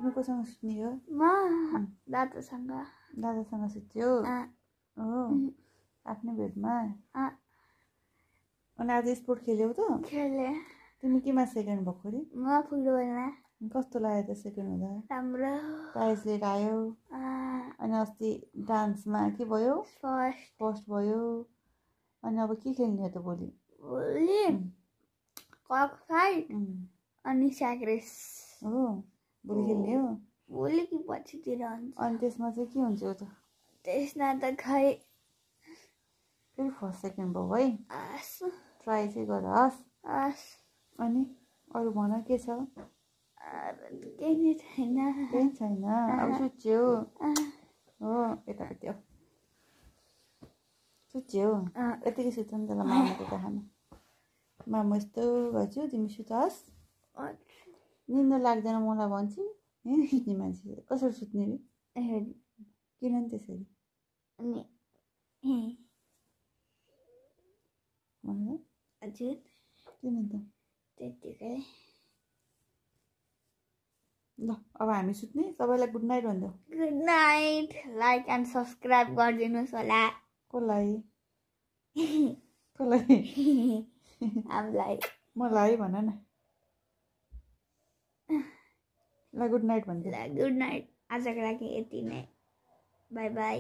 तिमी कोसँग सुत्ने हो? म दादासँग। दादासँग सुत्यो? हो आफ्नै बेडमा? अनि आज स्पोर्ट खेल्यौ त? खेले। तिमी केमा सेकेन्ड भएको रे? म फुटबलमा। कस्तो लाग्यो त सेकेन्ड हुँदा? राम्रो। प्राइज लिएर आयो? अनि अस्ति डान्समा के भयो? फर्स्ट भयो। अनि अब के खेल्ने हो त भोलि? भोलि कक फाइट अनि स्याक रेस। हो भोलि खेल्ने हो? भोलि कि पछितिर हुन्छ। अनि त्यसमा चाहिँ के हुन्छ त? त्यसमा त खै फेरि फर्स्ट सेकेन्ड भयो है? ट्राई चाहिँ गर हस्। अनि अरू भन के छ? केही छैन। केही छैन? अब सुत्यो? हो यतापट्टि हो। सुत्यो? यतिकै सुत्छ नि त ल मामुको कहामा। मामु यस्तो गर्छु तिमी सुतस्। निन्द्रा लाग्दैन मलाई भन्छ सुत्ने मान्छे कसरी सुत्ने रे? किन नि त्यसरी? हजुर किन त? त्यतिकै। ल अब हामी सुत्ने। सबैलाई गुड नाइट भनिदेऊ। Good night. Like and subscribe गरिदिनुहोस् होला। कसलाई? हामीलाई। मलाई भन न। ल गुड नाइट भनिदेऊ। Good night. आजको लागि यति नै। By by.